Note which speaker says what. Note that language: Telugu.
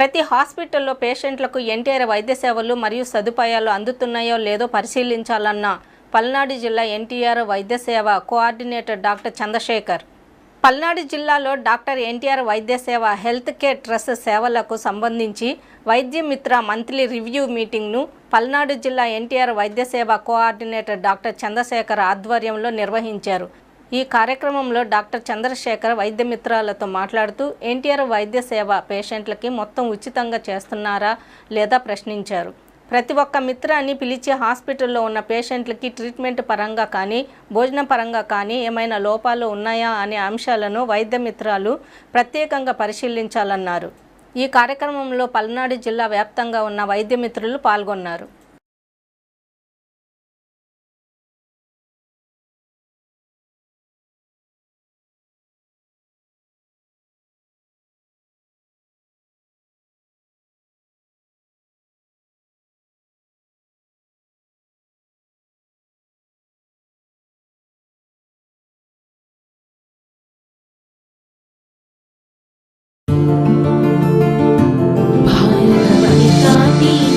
Speaker 1: ప్రతి హాస్పిటల్లో పేషెంట్లకు ఎన్టీఆర్ వైద్య సేవలు మరియు సదుపాయాలు అందుతున్నాయో లేదో పరిశీలించాలన్న పల్నాడు జిల్లా ఎన్టీఆర్ వైద్య సేవ కోఆర్డినేటర్ డాక్టర్ చంద్రశేఖర్. పల్నాడు జిల్లాలో డాక్టర్ ఎన్టీఆర్ వైద్య సేవ హెల్త్ కేర్ ట్రస్ట్ సేవలకు సంబంధించి వైద్య మిత్ర మంత్లీ రివ్యూ మీటింగ్ను పల్నాడు జిల్లా ఎన్టీఆర్ వైద్య సేవ కోఆర్డినేటర్ డాక్టర్ చంద్రశేఖర్ ఆధ్వర్యంలో నిర్వహించారు. ఈ కార్యక్రమంలో డాక్టర్ చంద్రశేఖర్ వైద్య మిత్రాలతో మాట్లాడుతూ ఎన్టీఆర్ వైద్య సేవ పేషెంట్లకి మొత్తం ఉచితంగా చేస్తున్నారా లేదా ప్రశ్నించారు. ప్రతి ఒక్క మిత్రాన్ని పిలిచి హాస్పిటల్లో ఉన్న పేషెంట్లకి ట్రీట్మెంట్ పరంగా కానీ భోజన పరంగా కానీ ఏమైనా లోపాలు ఉన్నాయా అనే అంశాలను వైద్య మిత్రాలు ప్రత్యేకంగా పరిశీలించాలన్నారు. ఈ కార్యక్రమంలో పల్నాడు జిల్లా వ్యాప్తంగా ఉన్న వైద్య మిత్రులు పాల్గొన్నారు.
Speaker 2: भारत माता की